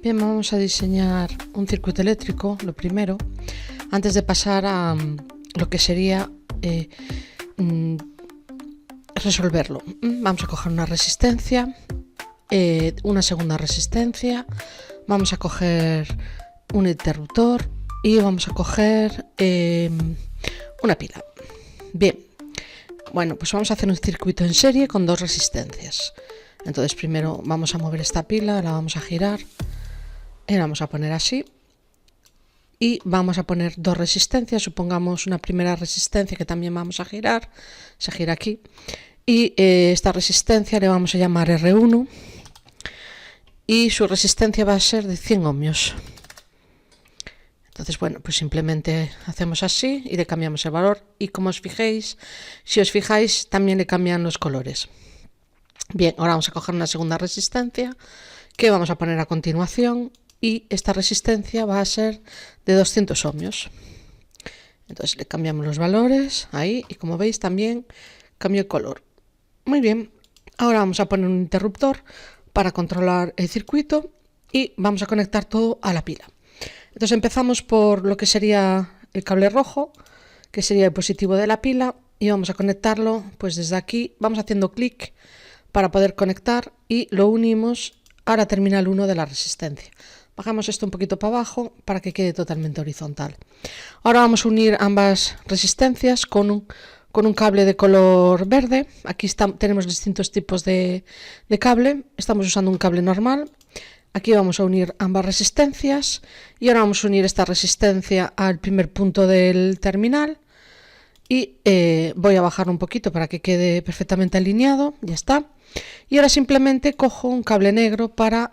Bien, vamos a diseñar un circuito eléctrico, lo primero, antes de pasar a lo que sería resolverlo. Vamos a coger una resistencia, una segunda resistencia, vamos a coger un interruptor y vamos a coger una pila. Bien, bueno, pues vamos a hacer un circuito en serie con dos resistencias. Entonces primero vamos a mover esta pila, la vamos a girar y la vamos a poner así. Y vamos a poner dos resistencias, supongamos una primera resistencia que también vamos a girar, se gira aquí. Y esta resistencia le vamos a llamar R1 y su resistencia va a ser de 100 ohmios. Entonces, bueno, pues simplemente hacemos así y le cambiamos el valor. Y como os fijéis, si os fijáis, también le cambian los colores. Bien, ahora vamos a coger una segunda resistencia que vamos a poner a continuación y esta resistencia va a ser de 200 ohmios. Entonces le cambiamos los valores ahí y como veis también cambia el color. Muy bien, ahora vamos a poner un interruptor para controlar el circuito y vamos a conectar todo a la pila. Entonces empezamos por lo que sería el cable rojo, que sería el positivo de la pila, y vamos a conectarlo pues desde aquí, vamos haciendo clic para poder conectar y lo unimos a la terminal 1 de la resistencia. Bajamos esto un poquito para abajo para que quede totalmente horizontal. Ahora vamos a unir ambas resistencias con un cable de color verde. Aquí tenemos distintos tipos de cable. Estamos usando un cable normal. Aquí vamos a unir ambas resistencias y ahora vamos a unir esta resistencia al primer punto del terminal. Y voy a bajar un poquito para que quede perfectamente alineado. Ya está. Y ahora simplemente cojo un cable negro para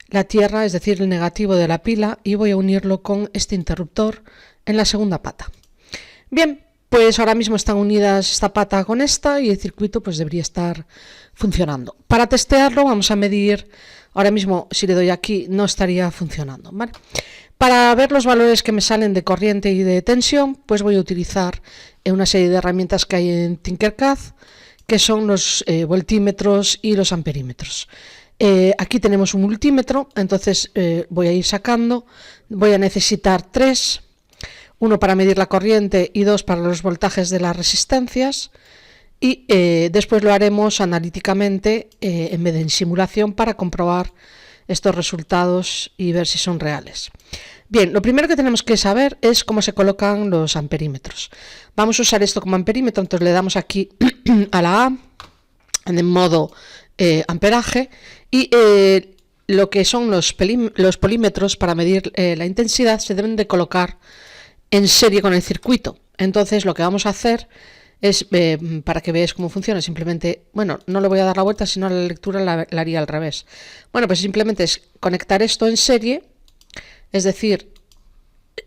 la tierra, es decir, el negativo de la pila, y voy a unirlo con este interruptor en la segunda pata. Bien, pues ahora mismo están unidas esta pata con esta y el circuito pues debería estar funcionando. Para testearlo vamos a medir, ahora mismo si le doy aquí no estaría funcionando, ¿vale? Para ver los valores que me salen de corriente y de tensión, pues voy a utilizar una serie de herramientas que hay en Tinkercad, que son los voltímetros y los amperímetros. Aquí tenemos un multímetro, entonces voy a ir sacando, voy a necesitar 3, uno para medir la corriente y 2 para los voltajes de las resistencias, y después lo haremos analíticamente en vez de en simulación para comprobar estos resultados y ver si son reales. Bien, lo primero que tenemos que saber es cómo se colocan los amperímetros. Vamos a usar esto como amperímetro, entonces le damos aquí a la A en el modo amperaje y lo que son los polímetros para medir la intensidad se deben de colocar en serie con el circuito. Entonces lo que vamos a hacer es, para que veáis cómo funciona, simplemente, bueno, no le voy a dar la vuelta, sino la lectura la haría al revés. Bueno, pues simplemente es conectar esto en serie, es decir,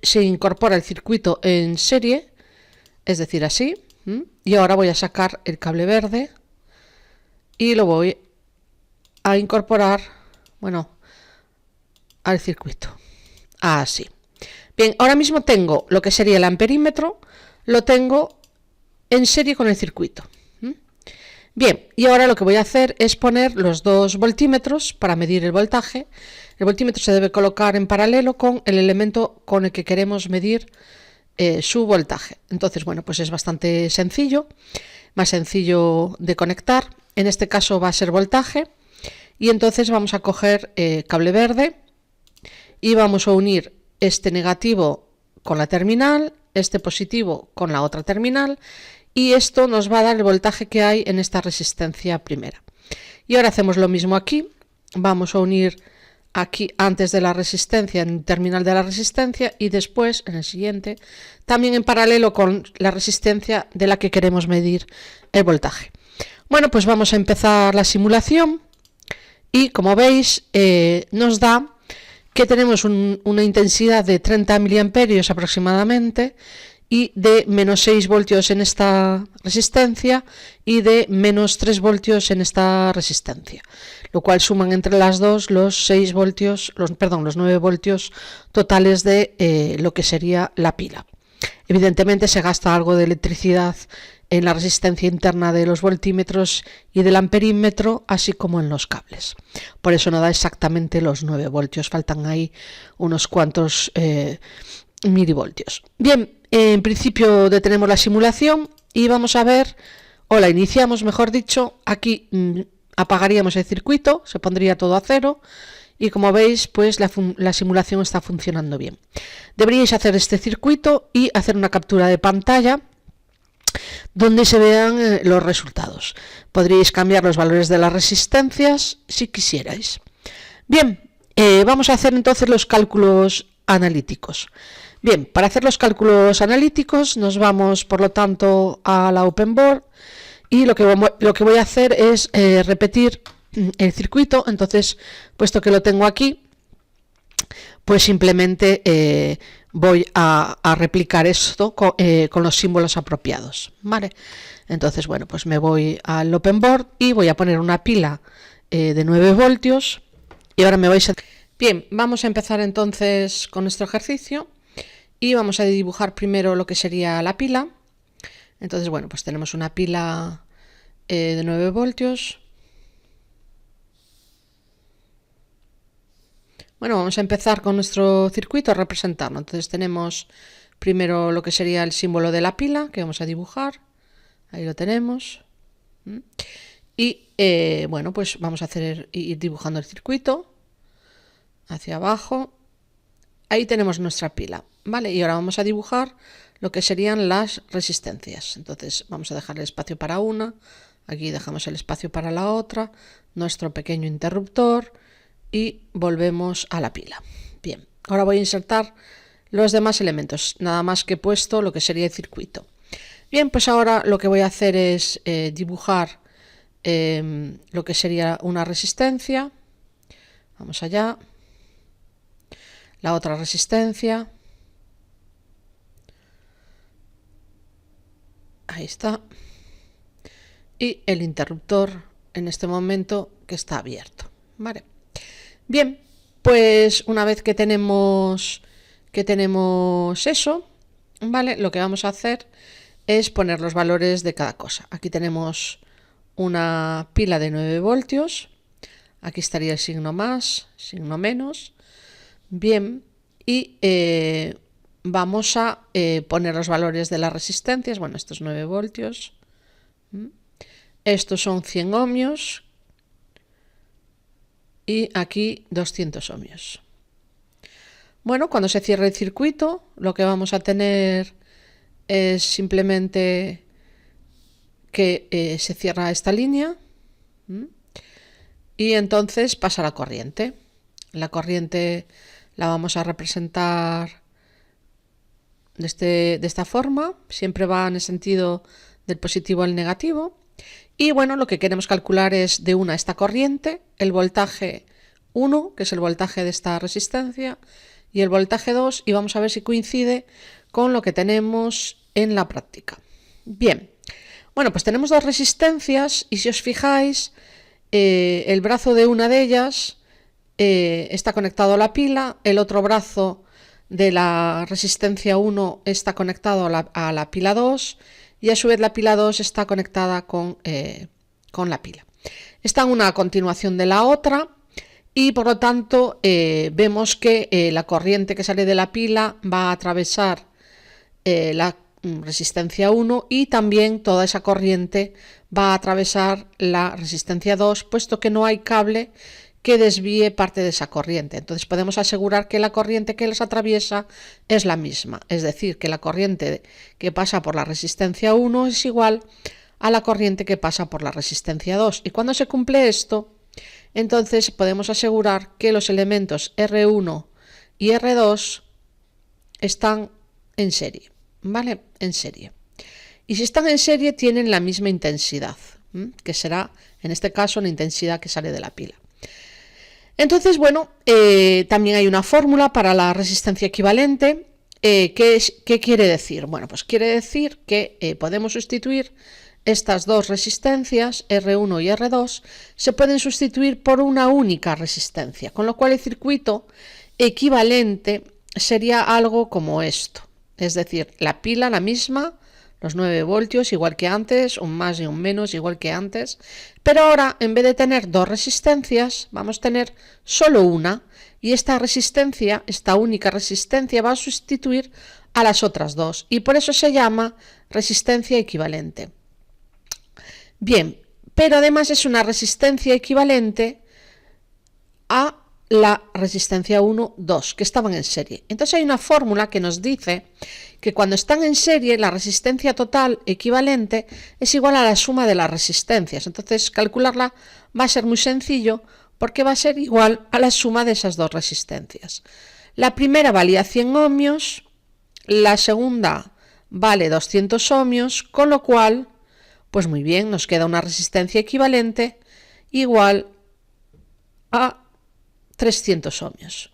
se incorpora el circuito en serie, es decir, así, y ahora voy a sacar el cable verde y lo voy a incorporar, bueno, al circuito, así. Bien, ahora mismo tengo lo que sería el amperímetro, lo tengo en serie con el circuito. Bien, y ahora lo que voy a hacer es poner los dos voltímetros para medir el voltaje. El voltímetro se debe colocar en paralelo con el elemento con el que queremos medir su voltaje. Entonces, bueno, pues es bastante sencillo, más sencillo de conectar. En este caso va a ser voltaje. Y entonces vamos a coger cable verde y vamos a unir este negativo con la terminal, este positivo con la otra terminal, y esto nos va a dar el voltaje que hay en esta resistencia primera. Y ahora hacemos lo mismo aquí, vamos a unir aquí antes de la resistencia en el terminal de la resistencia y después en el siguiente también en paralelo con la resistencia de la que queremos medir el voltaje. Bueno, pues vamos a empezar la simulación y como veis nos da que tenemos una intensidad de 30 miliamperios aproximadamente y de menos 6 voltios en esta resistencia y de menos 3 voltios en esta resistencia, lo cual suman entre las dos los 6 voltios, los 9 voltios totales de lo que sería la pila. Evidentemente se gasta algo de electricidad en la resistencia interna de los voltímetros y del amperímetro, así como en los cables. Por eso no da exactamente los 9 voltios, faltan ahí unos cuantos milivoltios. Bien, en principio detenemos la simulación y vamos a ver, o la iniciamos mejor dicho. Aquí apagaríamos el circuito, se pondría todo a cero y como veis pues la simulación está funcionando bien. Deberíais hacer este circuito y hacer una captura de pantalla donde se vean los resultados. Podríais cambiar los valores de las resistencias si quisierais. Bien, vamos a hacer entonces los cálculos analíticos. Bien, para hacer los cálculos analíticos nos vamos por lo tanto a la OpenBoard y lo que voy a hacer es repetir el circuito. Entonces, puesto que lo tengo aquí, pues simplemente voy a replicar esto con los símbolos apropiados, ¿vale? Entonces, bueno, pues me voy al OpenBoard y voy a poner una pila de 9 voltios y ahora me vais a... Bien, vamos a empezar entonces con nuestro ejercicio y vamos a dibujar primero lo que sería la pila. Entonces, bueno, pues tenemos una pila de 9 voltios. Bueno, vamos a empezar con nuestro circuito a representarlo. Entonces tenemos primero lo que sería el símbolo de la pila que vamos a dibujar. Ahí lo tenemos. Y bueno, pues vamos a ir dibujando el circuito hacia abajo. Ahí tenemos nuestra pila, ¿vale? Y ahora vamos a dibujar lo que serían las resistencias. Entonces vamos a dejar el espacio para una. Aquí dejamos el espacio para la otra. Nuestro pequeño interruptor. Y volvemos a la pila. Bien, ahora voy a insertar los demás elementos, nada más que he puesto lo que sería el circuito. Bien, pues ahora lo que voy a hacer es dibujar lo que sería una resistencia. Vamos allá. La otra resistencia. Ahí está. Y el interruptor en este momento que está abierto. Vale. Bien, pues una vez que tenemos eso, ¿vale? Lo que vamos a hacer es poner los valores de cada cosa. Aquí tenemos una pila de 9 voltios. Aquí estaría el signo más, signo menos. Bien, y vamos a poner los valores de las resistencias. Bueno, estos 9 voltios. Estos son 100 ohmios. Y aquí 200 ohmios. Bueno, cuando se cierre el circuito, lo que vamos a tener es simplemente que se cierra esta línea y entonces pasa la corriente. La corriente la vamos a representar de esta forma, siempre va en el sentido del positivo al negativo. Y bueno, lo que queremos calcular es de una esta corriente, el voltaje 1, que es el voltaje de esta resistencia, y el voltaje 2, y vamos a ver si coincide con lo que tenemos en la práctica. Bien, bueno, pues tenemos dos resistencias y si os fijáis, el brazo de una de ellas está conectado a la pila, el otro brazo de la resistencia 1 está conectado a la pila 2 y a su vez la pila 2 está conectada con la pila. Están una a continuación de la otra y por lo tanto vemos que la corriente que sale de la pila va a atravesar la resistencia 1 y también toda esa corriente va a atravesar la resistencia 2, puesto que no hay cable que desvíe parte de esa corriente. Entonces podemos asegurar que la corriente que las atraviesa es la misma, es decir, que la corriente que pasa por la resistencia 1 es igual a la corriente que pasa por la resistencia 2. Y cuando se cumple esto, entonces podemos asegurar que los elementos R1 y R2 están en serie, ¿vale? En serie. Y si están en serie tienen la misma intensidad, que será en este caso la intensidad que sale de la pila. Entonces, bueno, también hay una fórmula para la resistencia equivalente. ¿Qué quiere decir? Bueno, pues quiere decir que podemos sustituir estas dos resistencias, R1 y R2, se pueden sustituir por una única resistencia, con lo cual el circuito equivalente sería algo como esto. Es decir, la pila la misma, los 9 voltios igual que antes, un más y un menos igual que antes, pero ahora en vez de tener dos resistencias vamos a tener solo una, y esta resistencia, esta única resistencia, va a sustituir a las otras dos y por eso se llama resistencia equivalente. Bien, pero además es una resistencia equivalente a la resistencia 1, 2, que estaban en serie. Entonces hay una fórmula que nos dice que cuando están en serie la resistencia total equivalente es igual a la suma de las resistencias. Entonces calcularla va a ser muy sencillo porque va a ser igual a la suma de esas dos resistencias. La primera valía 100 ohmios, la segunda vale 200 ohmios, con lo cual, pues muy bien, nos queda una resistencia equivalente igual a 300 ohmios.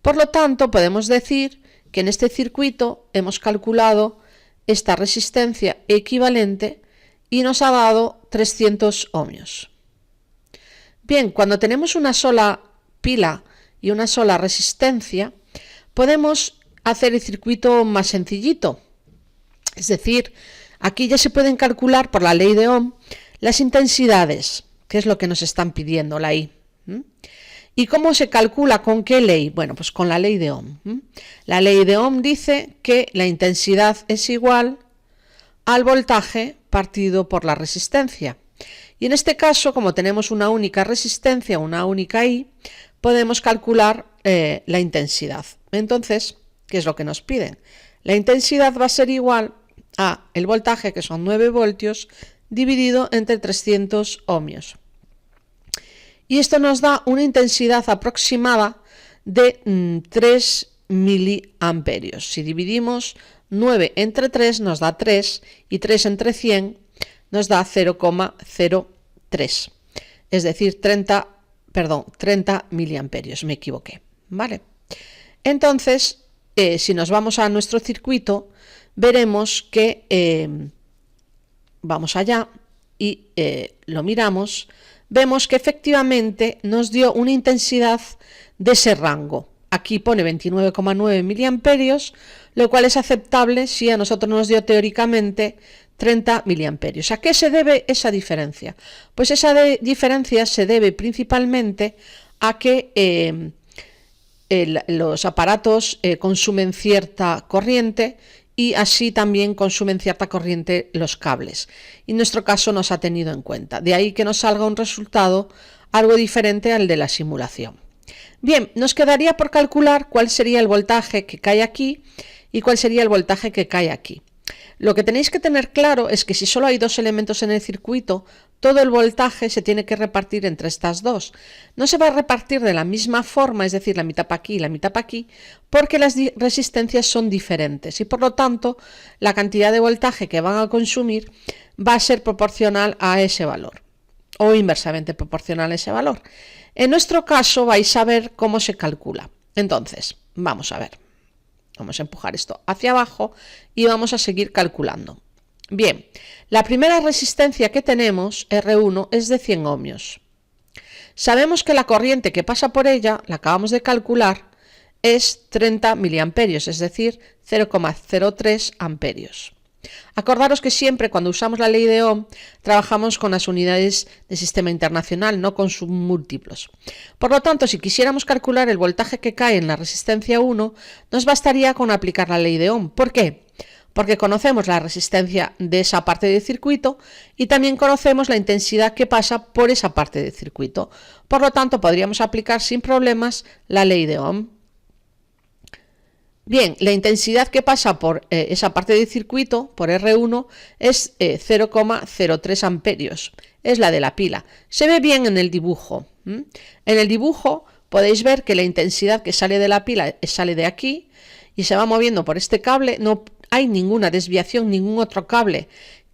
Por lo tanto, podemos decir que en este circuito hemos calculado esta resistencia equivalente y nos ha dado 300 ohmios. Bien, cuando tenemos una sola pila y una sola resistencia, podemos hacer el circuito más sencillito. Es decir, aquí ya se pueden calcular por la ley de Ohm las intensidades, que es lo que nos están pidiendo la I. ¿Y cómo se calcula? ¿Con qué ley? Bueno, pues con la ley de Ohm. La ley de Ohm dice que la intensidad es igual al voltaje partido por la resistencia. Y en este caso, como tenemos una única resistencia, una única I, podemos calcular la intensidad. Entonces, ¿qué es lo que nos piden? La intensidad va a ser igual a el voltaje, que son 9 voltios, dividido entre 300 ohmios. Y esto nos da una intensidad aproximada de 3 miliamperios. Si dividimos 9 entre 3 nos da 3 y 3 entre 100 nos da 0,03. Es decir, 30 miliamperios, me equivoqué. ¿Vale? Entonces, si nos vamos a nuestro circuito, veremos que vamos allá y lo miramos. Vemos que efectivamente nos dio una intensidad de ese rango. Aquí pone 29,9 miliamperios, lo cual es aceptable si a nosotros nos dio teóricamente 30 miliamperios. ¿A qué se debe esa diferencia? Pues esa diferencia se debe principalmente a que los aparatos consumen cierta corriente y así también consumen cierta corriente los cables. Y en nuestro caso nos ha tenido en cuenta. De ahí que nos salga un resultado algo diferente al de la simulación. Bien, nos quedaría por calcular cuál sería el voltaje que cae aquí y cuál sería el voltaje que cae aquí. Lo que tenéis que tener claro es que si solo hay dos elementos en el circuito, todo el voltaje se tiene que repartir entre estas dos. No se va a repartir de la misma forma, es decir, la mitad para aquí y la mitad para aquí, porque las resistencias son diferentes y por lo tanto la cantidad de voltaje que van a consumir va a ser proporcional a ese valor o inversamente proporcional a ese valor. En nuestro caso vais a ver cómo se calcula. Entonces, vamos a ver. Vamos a empujar esto hacia abajo y vamos a seguir calculando. Bien, la primera resistencia que tenemos, R1, es de 100 ohmios. Sabemos que la corriente que pasa por ella, la acabamos de calcular, es 30 miliamperios, es decir, 0,03 amperios. Acordaros que siempre cuando usamos la ley de Ohm trabajamos con las unidades de sistema internacional, no con submúltiplos. Por lo tanto, si quisiéramos calcular el voltaje que cae en la resistencia 1, nos bastaría con aplicar la ley de Ohm. ¿Por qué? Porque conocemos la resistencia de esa parte del circuito y también conocemos la intensidad que pasa por esa parte del circuito. Por lo tanto, podríamos aplicar sin problemas la ley de Ohm. Bien, la intensidad que pasa por esa parte del circuito, por R1, es 0,03 amperios. Es la de la pila. Se ve bien en el dibujo. En el dibujo podéis ver que la intensidad que sale de la pila sale de aquí y se va moviendo por este cable. No hay ninguna desviación, ningún otro cable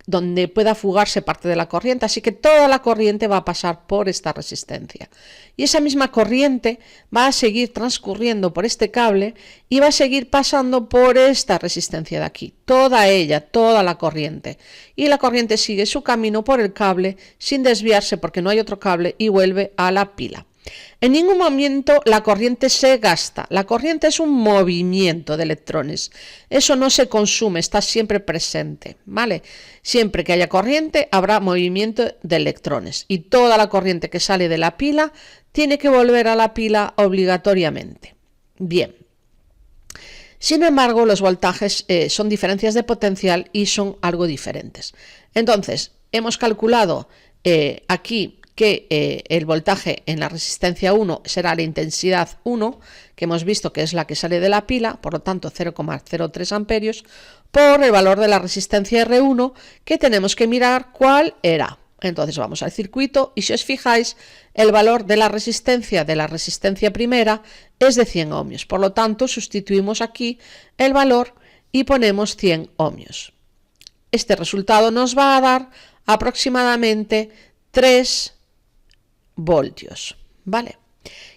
donde pueda fugarse parte de la corriente, así que toda la corriente va a pasar por esta resistencia. Y esa misma corriente va a seguir transcurriendo por este cable y va a seguir pasando por esta resistencia de aquí, toda ella, toda la corriente. Y la corriente sigue su camino por el cable sin desviarse porque no hay otro cable y vuelve a la pila. En ningún momento la corriente se gasta. La corriente es un movimiento de electrones. Eso no se consume, está siempre presente, ¿vale? Siempre que haya corriente habrá movimiento de electrones y toda la corriente que sale de la pila tiene que volver a la pila obligatoriamente. Bien. Sin embargo, los voltajes son diferencias de potencial y son algo diferentes. Entonces, hemos calculado aquí que el voltaje en la resistencia 1 será la intensidad 1, que hemos visto que es la que sale de la pila, por lo tanto 0,03 amperios, por el valor de la resistencia R1, que tenemos que mirar cuál era. Entonces vamos al circuito y si os fijáis, el valor de la resistencia primera es de 100 ohmios. Por lo tanto, sustituimos aquí el valor y ponemos 100 ohmios. Este resultado nos va a dar aproximadamente 3 voltios, ¿vale?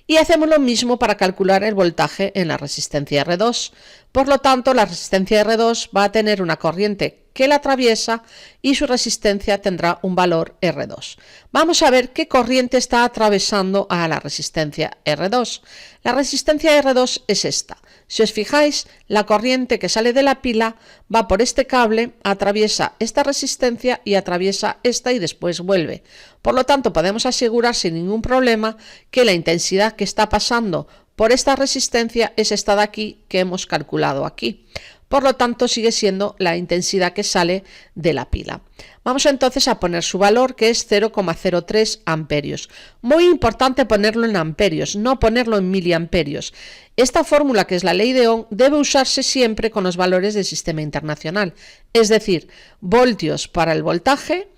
Y hacemos lo mismo para calcular el voltaje en la resistencia R2. Por lo tanto, la resistencia R2 va a tener una corriente que la atraviesa y su resistencia tendrá un valor R2. Vamos a ver qué corriente está atravesando a la resistencia R2. La resistencia R2 es esta. Si os fijáis, la corriente que sale de la pila va por este cable, atraviesa esta resistencia y atraviesa esta y después vuelve. Por lo tanto, podemos asegurar sin ningún problema que la intensidad que está pasando por esta resistencia es esta de aquí que hemos calculado aquí. Por lo tanto, sigue siendo la intensidad que sale de la pila. Vamos entonces a poner su valor, que es 0,03 amperios. Muy importante ponerlo en amperios, no ponerlo en miliamperios. Esta fórmula, que es la ley de Ohm, debe usarse siempre con los valores del sistema internacional, es decir, voltios para el voltaje,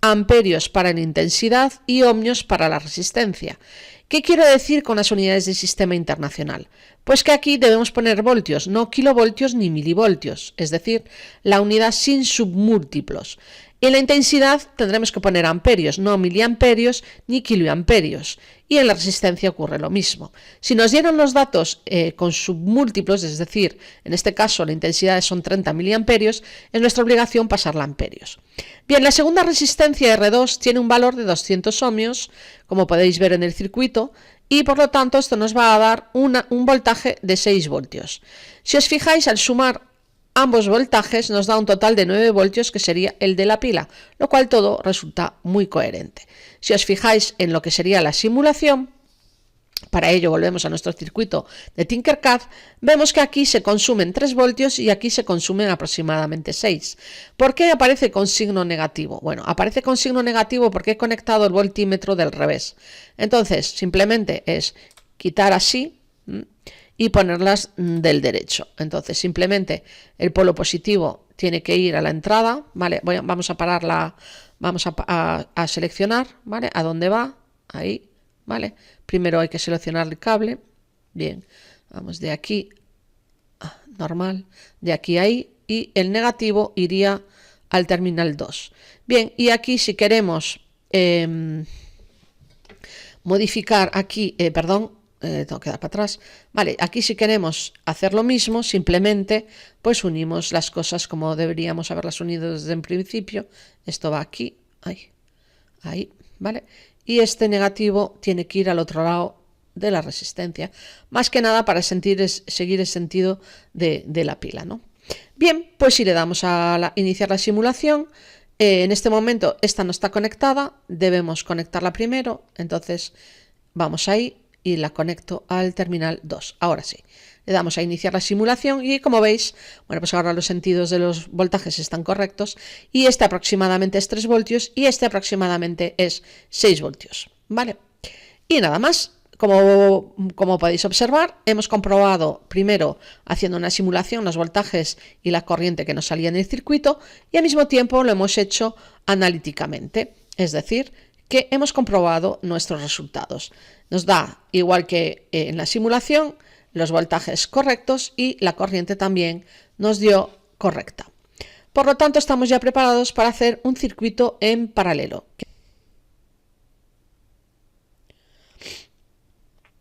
amperios para la intensidad y ohmios para la resistencia. ¿Qué quiero decir con las unidades del sistema internacional? Pues que aquí debemos poner voltios, no kilovoltios ni milivoltios, es decir, la unidad sin submúltiplos. En la intensidad tendremos que poner amperios, no miliamperios ni kiloamperios. Y en la resistencia ocurre lo mismo. Si nos dieron los datos con submúltiplos, es decir, en este caso la intensidad son 30 miliamperios, es nuestra obligación pasarla a amperios. Bien, la segunda resistencia R2 tiene un valor de 200 ohmios, como podéis ver en el circuito, y por lo tanto esto nos va a dar un voltaje de 6 voltios. Si os fijáis, al sumar ambos voltajes nos da un total de 9 voltios, que sería el de la pila, lo cual todo resulta muy coherente. Si os fijáis en lo que sería la simulación, para ello volvemos a nuestro circuito de Tinkercad, vemos que aquí se consumen 3 voltios y aquí se consumen aproximadamente 6. ¿Por qué aparece con signo negativo? Bueno, aparece con signo negativo porque he conectado el voltímetro del revés. Entonces, simplemente es quitar así y ponerlas del derecho. Entonces, simplemente el polo positivo tiene que ir a la entrada, ¿vale? Vamos a pararla, vamos a seleccionar, ¿vale? ¿A dónde va? Ahí, ¿vale? Primero hay que seleccionar el cable. Bien, vamos de aquí, normal, de aquí a ahí, y el negativo iría al terminal 2. Bien, y aquí si queremos modificar aquí, tengo que dar para atrás. Vale, aquí si queremos hacer lo mismo, simplemente pues unimos las cosas como deberíamos haberlas unido desde el principio. Esto va aquí, ahí, ¿vale? Y este negativo tiene que ir al otro lado de la resistencia, más que nada para seguir el sentido de la pila, ¿no? Bien, pues si le damos a iniciar la simulación, en este momento esta no está conectada, debemos conectarla primero, entonces vamos ahí y la conecto al terminal 2. Ahora sí, le damos a iniciar la simulación y como veis, bueno, pues ahora los sentidos de los voltajes están correctos y este aproximadamente es 3 voltios y este aproximadamente es 6 voltios, ¿vale? Y nada más, como podéis observar, hemos comprobado primero haciendo una simulación los voltajes y la corriente que nos salía en el circuito y al mismo tiempo lo hemos hecho analíticamente, es decir, que hemos comprobado nuestros resultados. Nos da, igual que en la simulación, los voltajes correctos y la corriente también nos dio correcta. Por lo tanto, estamos ya preparados para hacer un circuito en paralelo.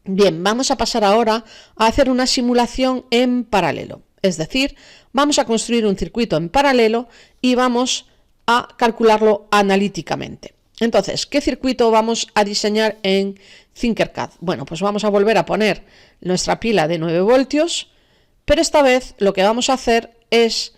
Bien, vamos a pasar ahora a hacer una simulación en paralelo. Es decir, vamos a construir un circuito en paralelo y vamos a calcularlo analíticamente. Entonces, ¿qué circuito vamos a diseñar en Tinkercad? Bueno, pues vamos a volver a poner nuestra pila de 9 voltios, pero esta vez lo que vamos a hacer es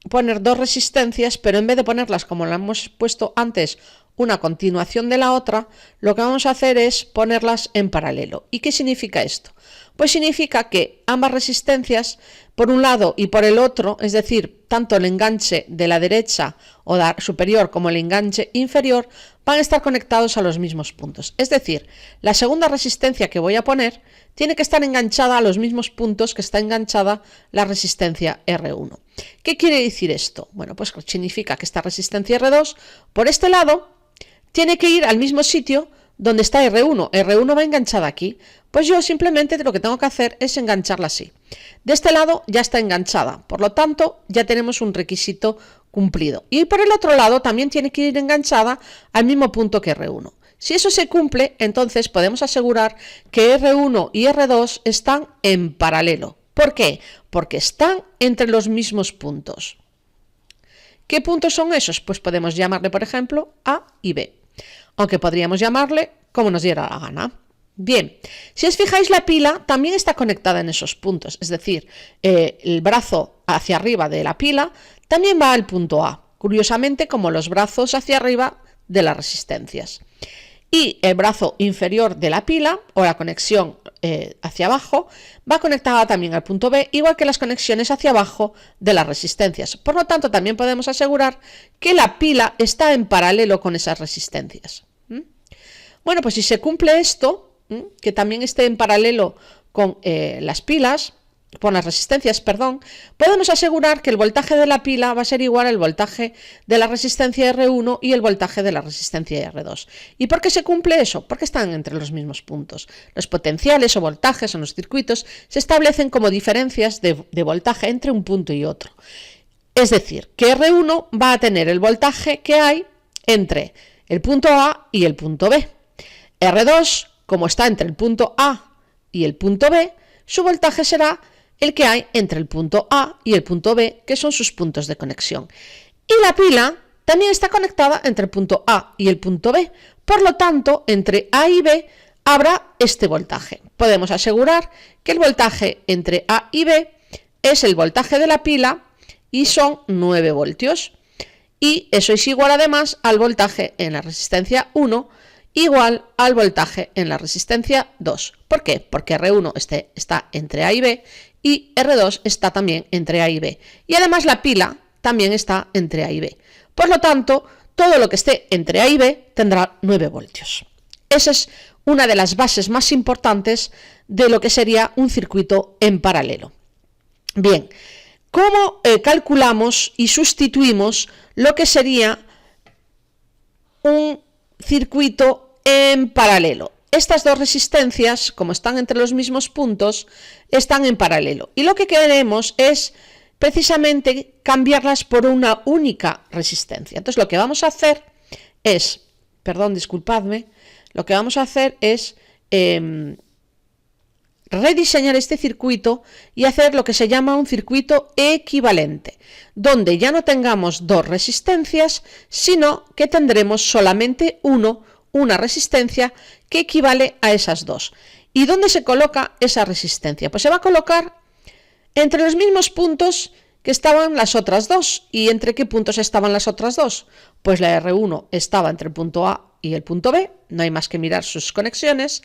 poner dos resistencias, pero en vez de ponerlas como la hemos puesto antes, una a continuación de la otra, lo que vamos a hacer es ponerlas en paralelo. ¿Y qué significa esto? Pues significa que ambas resistencias, por un lado y por el otro, es decir, tanto el enganche de la derecha o superior como el enganche inferior, van a estar conectados a los mismos puntos. Es decir, la segunda resistencia que voy a poner tiene que estar enganchada a los mismos puntos que está enganchada la resistencia R1. ¿Qué quiere decir esto? Bueno, pues significa que esta resistencia R2, por este lado, tiene que ir al mismo sitio donde está R1. R1 va enganchada aquí. Pues yo simplemente lo que tengo que hacer es engancharla así. De este lado ya está enganchada, por lo tanto ya tenemos un requisito cumplido. Y por el otro lado también tiene que ir enganchada al mismo punto que R1. Si eso se cumple, entonces podemos asegurar que R1 y R2 están en paralelo. ¿Por qué? Porque están entre los mismos puntos. ¿Qué puntos son esos? Pues podemos llamarle, por ejemplo, A y B. Aunque podríamos llamarle como nos diera la gana. Bien, si os fijáis, la pila también está conectada en esos puntos, es decir, el brazo hacia arriba de la pila también va al punto A, curiosamente como los brazos hacia arriba de las resistencias. Y el brazo inferior de la pila, o la conexión hacia abajo, va conectada también al punto B, igual que las conexiones hacia abajo de las resistencias. Por lo tanto, también podemos asegurar que la pila está en paralelo con esas resistencias. Bueno, pues si se cumple esto, que también esté en paralelo con las pilas, con las resistencias, perdón, podemos asegurar que el voltaje de la pila va a ser igual al voltaje de la resistencia R1 y el voltaje de la resistencia R2. ¿Y por qué se cumple eso? Porque están entre los mismos puntos. Los potenciales o voltajes en los circuitos se establecen como diferencias de voltaje entre un punto y otro. Es decir, que R1 va a tener el voltaje que hay entre el punto A y el punto B. R2, como está entre el punto A y el punto B, su voltaje será el que hay entre el punto A y el punto B, que son sus puntos de conexión. Y la pila también está conectada entre el punto A y el punto B. Por lo tanto, entre A y B habrá este voltaje. Podemos asegurar que el voltaje entre A y B es el voltaje de la pila y son 9 voltios. Y eso es igual además al voltaje en la resistencia 1, igual al voltaje en la resistencia 2. ¿Por qué? Porque R1 está entre A y B y R2 está también entre A y B. Y además la pila también está entre A y B. Por lo tanto, todo lo que esté entre A y B tendrá 9 voltios. Esa es una de las bases más importantes de lo que sería un circuito en paralelo. Bien, ¿cómo calculamos y sustituimos lo que sería un circuito en paralelo? Estas dos resistencias, como están entre los mismos puntos, están en paralelo. Y lo que queremos es precisamente cambiarlas por una única resistencia. Entonces lo que vamos a hacer es, rediseñar este circuito y hacer lo que se llama un circuito equivalente, donde ya no tengamos dos resistencias, sino que tendremos solamente una resistencia que equivale a esas dos. ¿Y dónde se coloca esa resistencia? Pues se va a colocar entre los mismos puntos que estaban las otras dos. ¿Y entre qué puntos estaban las otras dos? Pues la R1 estaba entre el punto A y el punto B, no hay más que mirar sus conexiones,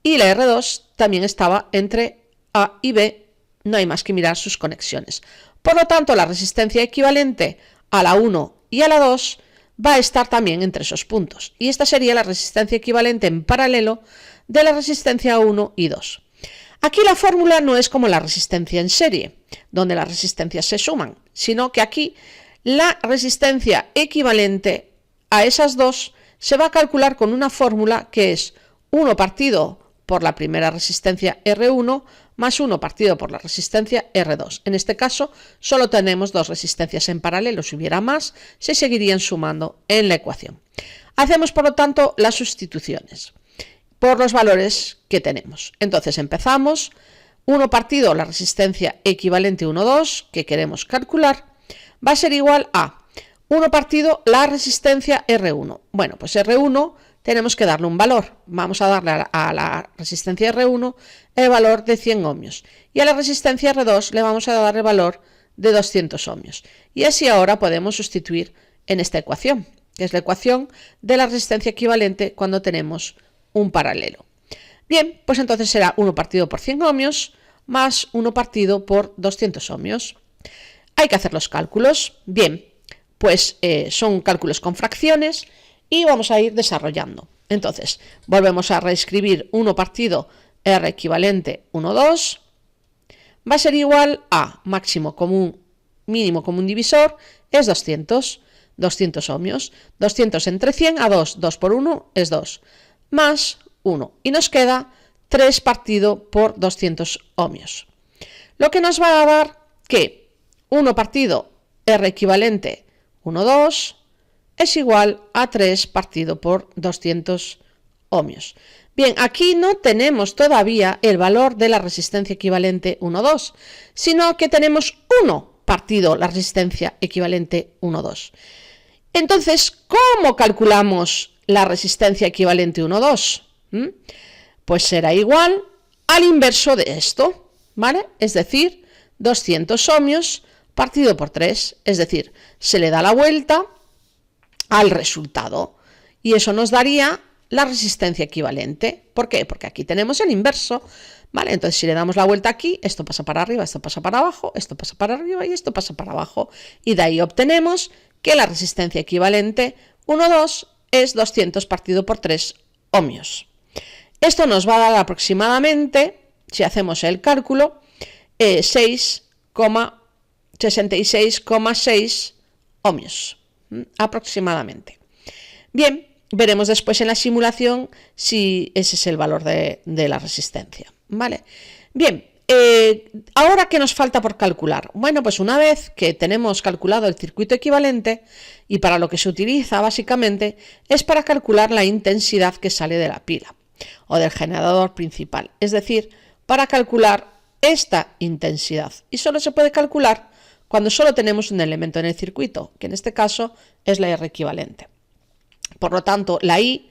y la R2 también estaba entre A y B, no hay más que mirar sus conexiones. Por lo tanto, la resistencia equivalente a la 1 y a la 2 va a estar también entre esos puntos. Y esta sería la resistencia equivalente en paralelo de la resistencia 1 y 2. Aquí la fórmula no es como la resistencia en serie, donde las resistencias se suman, sino que aquí la resistencia equivalente a esas dos se va a calcular con una fórmula que es 1 partido por la primera resistencia R1 más 1 partido por la resistencia R2. En este caso solo tenemos dos resistencias en paralelo. Si hubiera más, se seguirían sumando en la ecuación. Hacemos, por lo tanto, las sustituciones por los valores que tenemos. Entonces empezamos, 1 partido la resistencia equivalente 1,2 que queremos calcular va a ser igual a 1 partido la resistencia R1. Bueno, pues R1 tenemos que darle un valor. Vamos a darle a la resistencia R1 el valor de 100 ohmios. Y a la resistencia R2 le vamos a dar el valor de 200 ohmios. Y así ahora podemos sustituir en esta ecuación, que es la ecuación de la resistencia equivalente cuando tenemos un paralelo. Bien, pues entonces será 1 partido por 100 ohmios más 1 partido por 200 ohmios. Hay que hacer los cálculos. Bien, pues son cálculos con fracciones y vamos a ir desarrollando. Entonces, volvemos a reescribir 1 partido R equivalente 1, 2. Va a ser igual a máximo común, mínimo común divisor, es 200. 200 ohmios. 200 entre 100 a 2. 2 por 1 es 2. Más 1. Y nos queda 3 partido por 200 ohmios. Lo que nos va a dar que 1 partido R equivalente 1, 2 es igual a 3 partido por 200 ohmios. Bien, aquí no tenemos todavía el valor de la resistencia equivalente 1, 2, sino que tenemos 1 partido la resistencia equivalente 1, 2. Entonces, ¿cómo calculamos la resistencia equivalente 1, 2? Pues será igual al inverso de esto, ¿vale? Es decir, 200 ohmios partido por 3, es decir, se le da la vuelta al resultado y eso nos daría la resistencia equivalente. ¿Por qué? Porque aquí tenemos el inverso, ¿vale? Entonces si le damos la vuelta aquí, esto pasa para arriba, esto pasa para abajo, esto pasa para arriba y esto pasa para abajo y de ahí obtenemos que la resistencia equivalente 1, 2 es 200 partido por 3 ohmios. Esto nos va a dar aproximadamente, si hacemos el cálculo, 66,6 ohmios, aproximadamente. Bien, veremos después en la simulación si ese es el valor de la resistencia, ¿vale? Bien, ahora, ¿qué nos falta por calcular? Bueno, pues una vez que tenemos calculado el circuito equivalente, y para lo que se utiliza básicamente es para calcular la intensidad que sale de la pila o del generador principal, es decir, para calcular esta intensidad. Y solo se puede calcular cuando solo tenemos un elemento en el circuito, que en este caso es la R equivalente. Por lo tanto, la I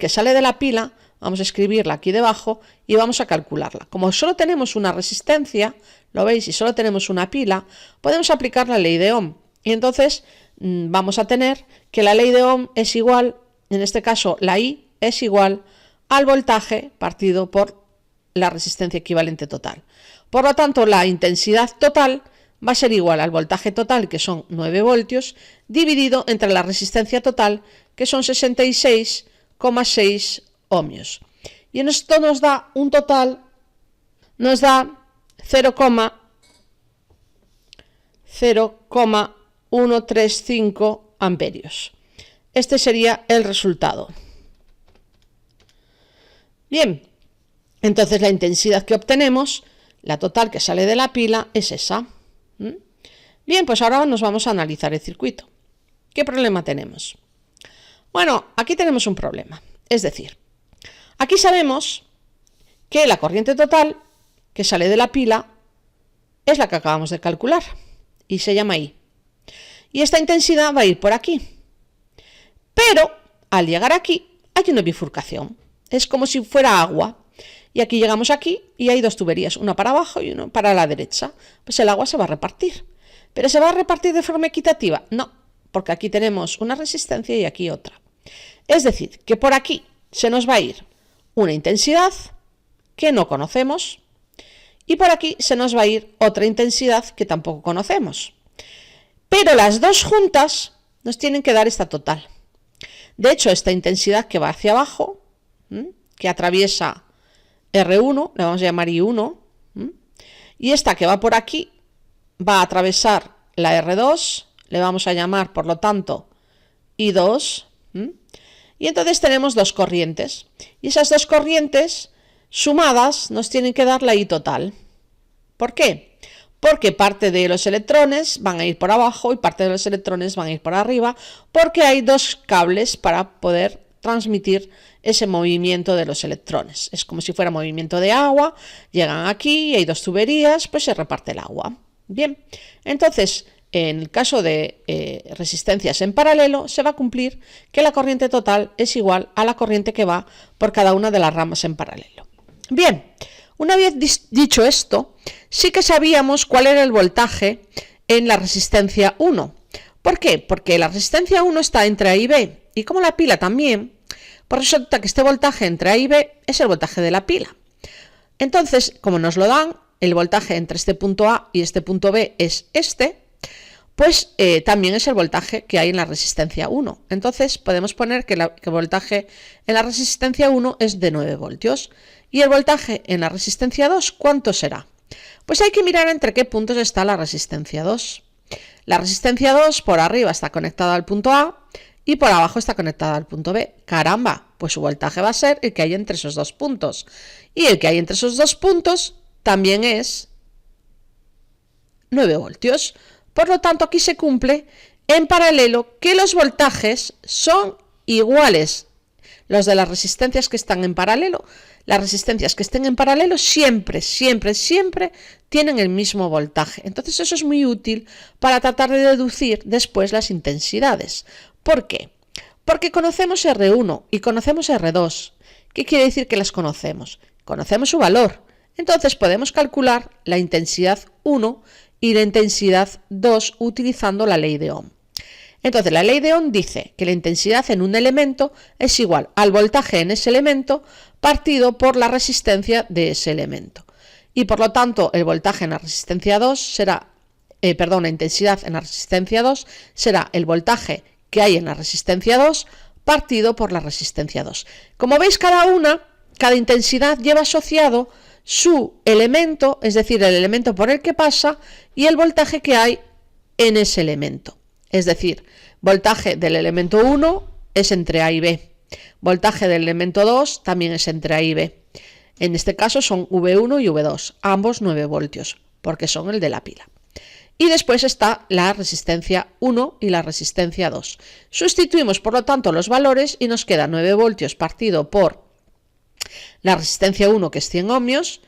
que sale de la pila, vamos a escribirla aquí debajo y vamos a calcularla. Como solo tenemos una resistencia, lo veis, y solo tenemos una pila, podemos aplicar la ley de Ohm. Y entonces vamos a tener que la ley de Ohm es igual, en este caso la I es igual al voltaje partido por la resistencia equivalente total. Por lo tanto, la intensidad total va a ser igual al voltaje total, que son 9 voltios, dividido entre la resistencia total, que son 66,6 ohmios. Y esto nos da un total, nos da 0,135 amperios. Este sería el resultado. Bien, entonces la intensidad que obtenemos, la total que sale de la pila, es esa. Bien, pues ahora nos vamos a analizar el circuito. ¿Qué problema tenemos? Bueno, aquí tenemos un problema. Es decir, aquí sabemos que la corriente total que sale de la pila es la que acabamos de calcular y se llama I. Y esta intensidad va a ir por aquí. Pero al llegar aquí hay una bifurcación. Es como si fuera agua. Y aquí llegamos aquí y hay dos tuberías, una para abajo y una para la derecha. Pues el agua se va a repartir. ¿Pero se va a repartir de forma equitativa? No, porque aquí tenemos una resistencia y aquí otra. Es decir, que por aquí se nos va a ir una intensidad que no conocemos y por aquí se nos va a ir otra intensidad que tampoco conocemos. Pero las dos juntas nos tienen que dar esta total. De hecho, esta intensidad que va hacia abajo, que atraviesa R1, le vamos a llamar I1, y esta que va por aquí va a atravesar la R2, le vamos a llamar, por lo tanto, I2, y entonces tenemos dos corrientes, y esas dos corrientes sumadas nos tienen que dar la I total. ¿Por qué? Porque parte de los electrones van a ir por abajo y parte de los electrones van a ir por arriba, porque hay dos cables para poder transmitir ese movimiento de los electrones. Es como si fuera movimiento de agua, llegan aquí y hay dos tuberías, pues se reparte el agua. Bien, entonces En el caso de resistencias en paralelo, se va a cumplir que la corriente total es igual a la corriente que va por cada una de las ramas en paralelo. Bien, una vez dicho esto, sí que sabíamos cuál era el voltaje en la resistencia 1. ¿Por qué? Porque la resistencia 1 está entre A y B, y como la pila también, pues resulta que este voltaje entre A y B es el voltaje de la pila. Entonces, como nos lo dan, el voltaje entre este punto A y este punto B es este, pues también es el voltaje que hay en la resistencia 1. Entonces podemos poner que el voltaje en la resistencia 1 es de 9 voltios. ¿Y el voltaje en la resistencia 2 cuánto será? Pues hay que mirar entre qué puntos está la resistencia 2. La resistencia 2 por arriba está conectada al punto A y por abajo está conectada al punto B. ¡Caramba! Pues su voltaje va a ser el que hay entre esos dos puntos. Y el que hay entre esos dos puntos también es 9 voltios. Por lo tanto, aquí se cumple en paralelo que los voltajes son iguales. Los de las resistencias que están en paralelo, las resistencias que estén en paralelo siempre tienen el mismo voltaje. Entonces eso es muy útil para tratar de deducir después las intensidades. ¿Por qué? Porque conocemos R1 y conocemos R2. ¿Qué quiere decir que las conocemos? Conocemos su valor. Entonces podemos calcular la intensidad 1 y la intensidad 2 utilizando la ley de Ohm. Entonces la ley de Ohm dice que la intensidad en un elemento es igual al voltaje en ese elemento partido por la resistencia de ese elemento. Y por lo tanto el voltaje en la resistencia 2 será, la intensidad en la resistencia 2 será el voltaje que hay en la resistencia 2 partido por la resistencia 2. Como veis, cada intensidad lleva asociado su elemento, es decir, el elemento por el que pasa y el voltaje que hay en ese elemento. Es decir, voltaje del elemento 1 es entre A y B. Voltaje del elemento 2 también es entre A y B. En este caso son V1 y V2, ambos 9 voltios, porque son el de la pila. Y después está la resistencia 1 y la resistencia 2. Sustituimos, por lo tanto, los valores y nos queda 9 voltios partido por la resistencia 1, que es 100 ohmios,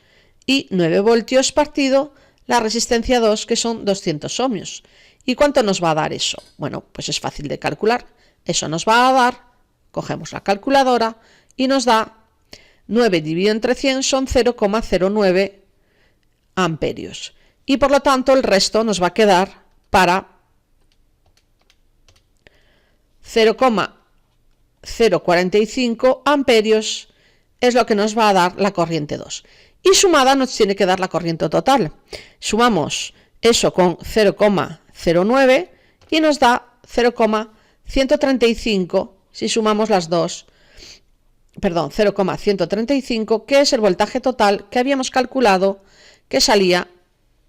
y 9 voltios partido la resistencia 2, que son 200 ohmios. ¿Y cuánto nos va a dar eso? Bueno, pues es fácil de calcular. Eso nos va a dar, cogemos la calculadora y nos da 9 dividido entre 100 son 0,09 amperios. Y por lo tanto el resto nos va a quedar para 0,045 amperios es lo que nos va a dar la corriente 2. Y sumada nos tiene que dar la corriente total. Sumamos eso con 0,09 y nos da 0,135 si sumamos las dos, 0,135, que es el voltaje total que habíamos calculado que salía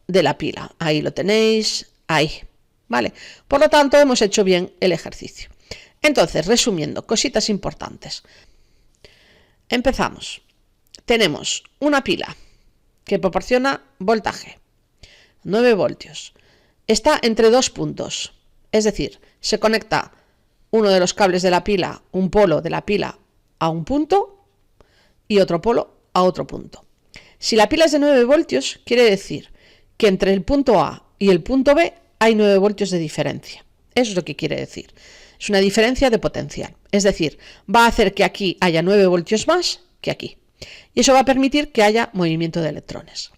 de la pila. Ahí lo tenéis, ahí, ¿vale? Por lo tanto, hemos hecho bien el ejercicio. Entonces, resumiendo, cositas importantes. Empezamos. Tenemos una pila que proporciona voltaje, 9 voltios. Está entre dos puntos, es decir, se conecta uno de los cables de la pila, un polo de la pila a un punto y otro polo a otro punto. Si la pila es de 9 voltios, quiere decir que entre el punto A y el punto B hay 9 voltios de diferencia. Eso es lo que quiere decir. Es una diferencia de potencial. Es decir, va a hacer que aquí haya 9 voltios más que aquí. Y eso va a permitir que haya movimiento de electrones.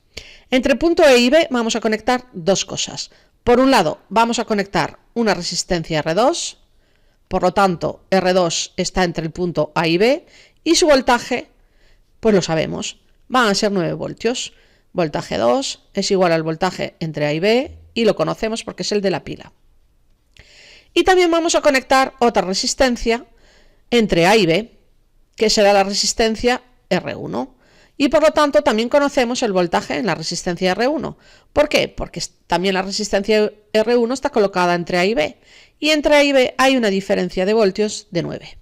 Entre punto E y B vamos a conectar dos cosas. Por un lado, vamos a conectar una resistencia R2. Por lo tanto, R2 está entre el punto A y B. Y su voltaje, pues lo sabemos, van a ser 9 voltios. Voltaje 2 es igual al voltaje entre A y B. Y lo conocemos porque es el de la pila. Y también vamos a conectar otra resistencia entre A y B, que será la resistencia R1. Y por lo tanto también conocemos el voltaje en la resistencia R1. ¿Por qué? Porque también la resistencia R1 está colocada entre A y B. Y entre A y B hay una diferencia de voltios de 9.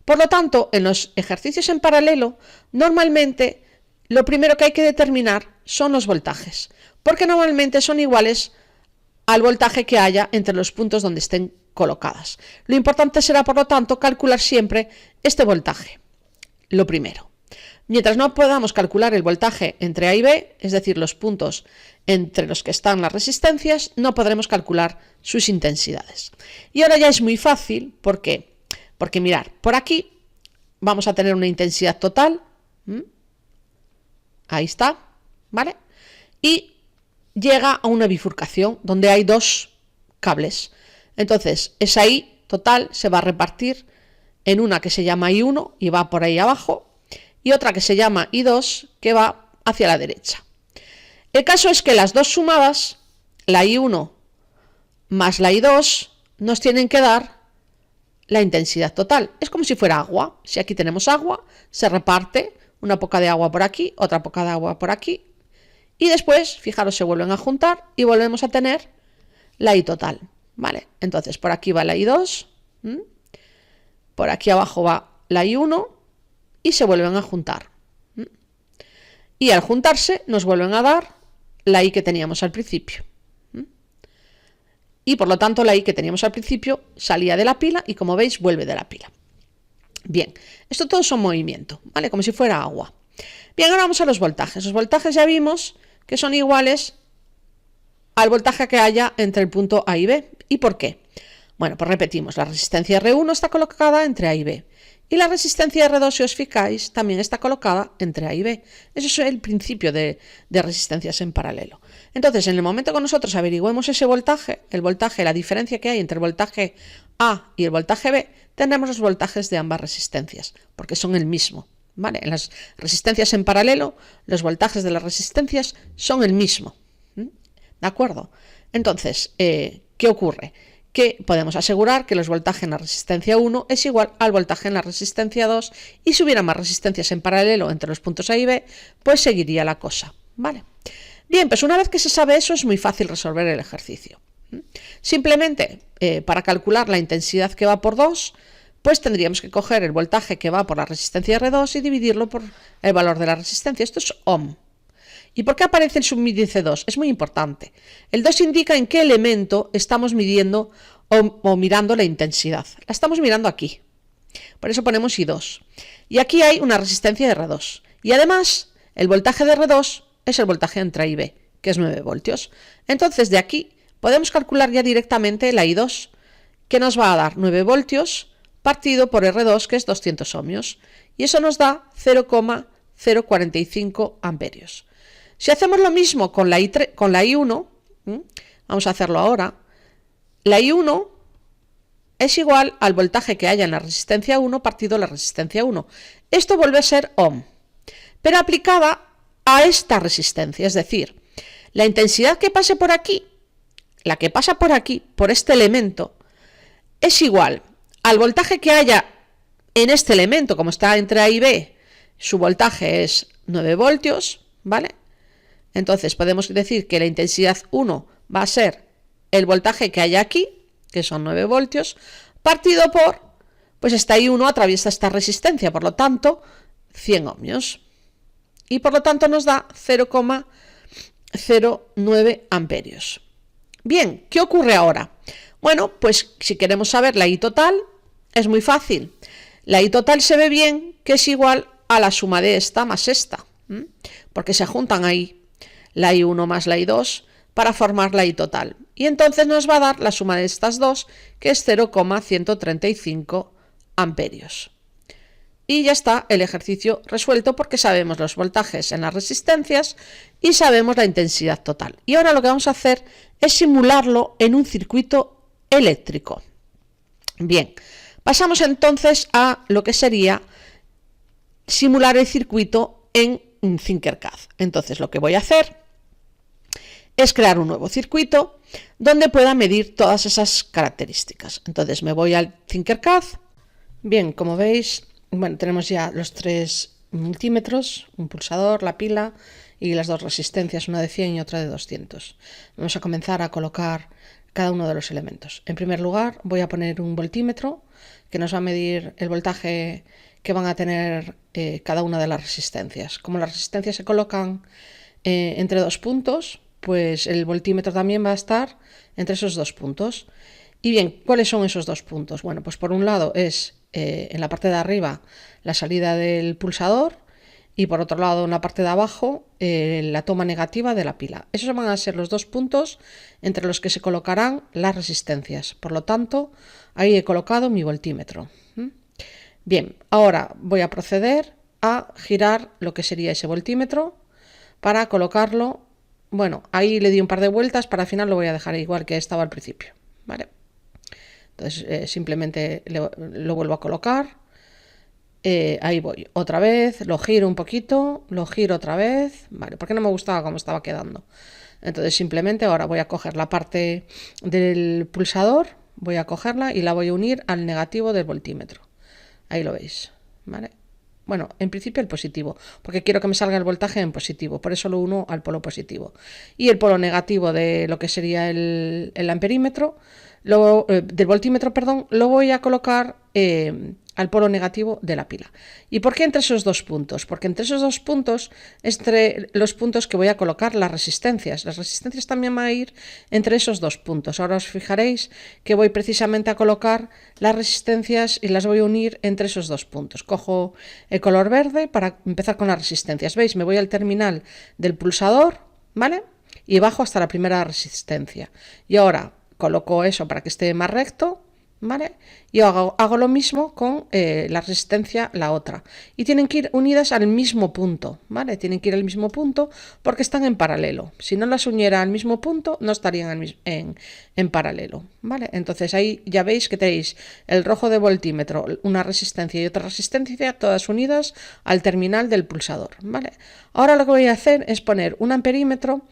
Por lo tanto, en los ejercicios en paralelo, normalmente lo primero que hay que determinar son los voltajes. Porque normalmente son iguales al voltaje que haya entre los puntos donde estén colocadas. Lo importante será, por lo tanto, calcular siempre este voltaje. Lo primero. Mientras no podamos calcular el voltaje entre A y B, es decir, los puntos entre los que están las resistencias, no podremos calcular sus intensidades. Y ahora ya es muy fácil, ¿por qué? Porque mirad, por aquí vamos a tener una intensidad total, ahí está, ¿vale? Y llega a una bifurcación donde hay dos cables. Entonces, esa I total se va a repartir en una que se llama I1 y va por ahí abajo, y otra que se llama I2 que va hacia la derecha. El caso es que las dos sumadas, la I1 más la I2, nos tienen que dar la intensidad total. Es como si fuera agua. Si aquí tenemos agua, se reparte una poca de agua por aquí, otra poca de agua por aquí, y después, fijaros, se vuelven a juntar y volvemos a tener la I total, ¿vale? Entonces, por aquí va la I2, por aquí abajo va la I1 y se vuelven a juntar. Y al juntarse nos vuelven a dar la I que teníamos al principio. Y por lo tanto la I que teníamos al principio salía de la pila y, como veis, vuelve de la pila. Bien, esto todo es un movimiento, ¿vale? Como si fuera agua. Bien, ahora vamos a los voltajes. Los voltajes ya vimos que son iguales al voltaje que haya entre el punto A y B. ¿Y por qué? Bueno, pues repetimos, la resistencia R1 está colocada entre A y B. Y la resistencia R2, si os fijáis, también está colocada entre A y B. Eso es el principio de resistencias en paralelo. Entonces, en el momento que nosotros averigüemos ese voltaje, la diferencia que hay entre el voltaje A y el voltaje B, tendremos los voltajes de ambas resistencias, porque son el mismo, ¿vale? En las resistencias en paralelo, los voltajes de las resistencias son el mismo, ¿de acuerdo? Entonces, ¿qué ocurre? Que podemos asegurar que los voltajes en la resistencia 1 es igual al voltaje en la resistencia 2, y si hubiera más resistencias en paralelo entre los puntos A y B, pues seguiría la cosa, ¿vale? Bien, pues una vez que se sabe eso, es muy fácil resolver el ejercicio. Simplemente, para calcular la intensidad que va por 2, pues tendríamos que coger el voltaje que va por la resistencia R2 y dividirlo por el valor de la resistencia. Esto es ohm. ¿Y por qué aparece el subíndice 2? Es muy importante. El 2 indica en qué elemento estamos midiendo o mirando la intensidad. La estamos mirando aquí. Por eso ponemos I2. Y aquí hay una resistencia de R2. Y además, el voltaje de R2 es el voltaje entre A y B, que es 9 voltios. Entonces, de aquí podemos calcular ya directamente la I2, que nos va a dar 9 voltios partido por R2, que es 200 ohmios. Y eso nos da 0,045 amperios. Si hacemos lo mismo con la I1, vamos a hacerlo ahora, la I1 es igual al voltaje que haya en la resistencia 1 partido la resistencia 1. Esto vuelve a ser ohm, pero aplicada a esta resistencia, es decir, la intensidad que pase por aquí, la que pasa por aquí, por este elemento, es igual al voltaje que haya en este elemento, como está entre A y B, su voltaje es 9 voltios, ¿vale? Entonces podemos decir que la intensidad 1 va a ser el voltaje que hay aquí, que son 9 voltios, partido por, pues esta I1 atraviesa esta resistencia, por lo tanto, 100 ohmios. Y por lo tanto nos da 0,09 amperios. Bien, ¿qué ocurre ahora? Bueno, pues si queremos saber la I total, es muy fácil. La I total se ve bien que es igual a la suma de esta más esta, porque se juntan ahí la I1 más la I2 para formar la I total. Y entonces nos va a dar la suma de estas dos, que es 0,135 amperios. Y ya está el ejercicio resuelto, porque sabemos los voltajes en las resistencias y sabemos la intensidad total. Y ahora lo que vamos a hacer es simularlo en un circuito eléctrico. Bien, pasamos entonces a lo que sería simular el circuito en Tinkercad. Entonces lo que voy a hacer es crear un nuevo circuito donde pueda medir todas esas características. Entonces me voy al Tinkercad. Bien, como veis, bueno, tenemos ya los 3 multímetros, un pulsador, la pila y las dos resistencias, una de 100 y otra de 200. Vamos a comenzar a colocar cada uno de los elementos. En primer lugar, voy a poner un voltímetro que nos va a medir el voltaje que van a tener cada una de las resistencias. Como las resistencias se colocan entre dos puntos, pues el voltímetro también va a estar entre esos dos puntos. Y bien, ¿cuáles son esos dos puntos? Bueno, pues por un lado es en la parte de arriba la salida del pulsador y por otro lado en la parte de abajo la toma negativa de la pila. Esos van a ser los dos puntos entre los que se colocarán las resistencias. Por lo tanto, ahí he colocado mi voltímetro. Bien, ahora voy a proceder a girar lo que sería ese voltímetro para colocarlo. Bueno, ahí le di un par de vueltas, para al final lo voy a dejar igual que estaba al principio, ¿vale? Entonces simplemente lo vuelvo a colocar. Ahí voy, otra vez, lo giro un poquito, lo giro otra vez, ¿vale? Porque no me gustaba cómo estaba quedando. Entonces simplemente ahora voy a coger la parte del pulsador, voy a cogerla y la voy a unir al negativo del voltímetro. Ahí lo veis, ¿vale? Bueno, en principio el positivo, porque quiero que me salga el voltaje en positivo, por eso lo uno al polo positivo. Y el polo negativo de lo que sería el amperímetro, del voltímetro, perdón, lo voy a colocar al polo negativo de la pila. ¿Y por qué entre esos dos puntos? Porque entre esos dos puntos, entre los puntos que voy a colocar las resistencias también van a ir entre esos dos puntos. Ahora os fijaréis que voy precisamente a colocar las resistencias y las voy a unir entre esos dos puntos. Cojo el color verde para empezar con las resistencias. ¿Veis? Me voy al terminal del pulsador, ¿vale? Y bajo hasta la primera resistencia. Y ahora coloco eso para que esté más recto, ¿vale? Y hago lo mismo con la resistencia, la otra. Y tienen que ir unidas al mismo punto, ¿vale? Tienen que ir al mismo punto porque están en paralelo. Si no las uniera al mismo punto, no estarían en paralelo, ¿vale? Entonces ahí ya veis que tenéis el rojo de voltímetro, una resistencia y otra resistencia, todas unidas al terminal del pulsador, ¿vale? Ahora lo que voy a hacer es poner un amperímetro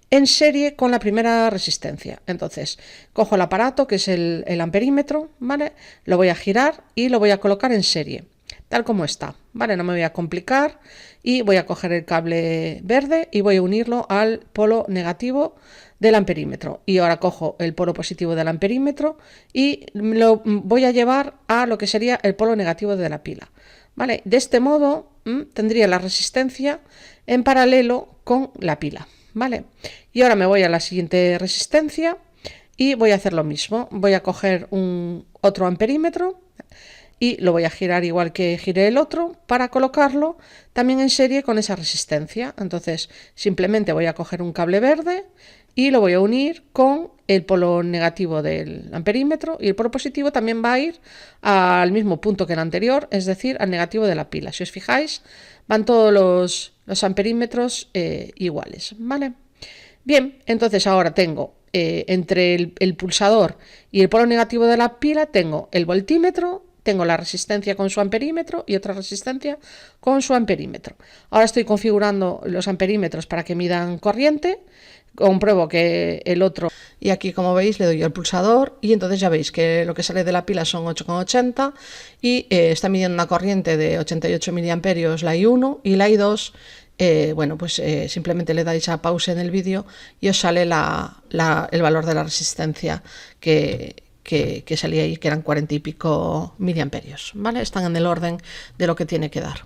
en serie con la primera resistencia. Entonces, cojo el aparato, que es el amperímetro, ¿vale? Lo voy a girar y lo voy a colocar en serie, tal como está, ¿vale? No me voy a complicar y voy a coger el cable verde y voy a unirlo al polo negativo del amperímetro. Y ahora cojo el polo positivo del amperímetro y lo voy a llevar a lo que sería el polo negativo de la pila, ¿vale? De este modo tendría la resistencia en paralelo con la pila, ¿vale? Y ahora me voy a la siguiente resistencia y voy a hacer lo mismo. Voy a coger otro amperímetro y lo voy a girar igual que giré el otro para colocarlo también en serie con esa resistencia. Entonces simplemente voy a coger un cable verde y lo voy a unir con el polo negativo del amperímetro, y el polo positivo también va a ir al mismo punto que el anterior, es decir, al negativo de la pila. Si os fijáis, van todos los amperímetros iguales, ¿vale? Bien, entonces ahora tengo entre el pulsador y el polo negativo de la pila, tengo el voltímetro, tengo la resistencia con su amperímetro y otra resistencia con su amperímetro. Ahora estoy configurando los amperímetros para que midan corriente. Compruebo que el otro, y aquí como veis le doy al pulsador y entonces ya veis que lo que sale de la pila son 8,80 y está midiendo una corriente de 88 miliamperios la I1 y la I2. Bueno, pues simplemente le dais a pausa en el vídeo y os sale el valor de la resistencia que salía ahí, que eran 40 y pico miliamperios, ¿vale? Están en el orden de lo que tiene que dar.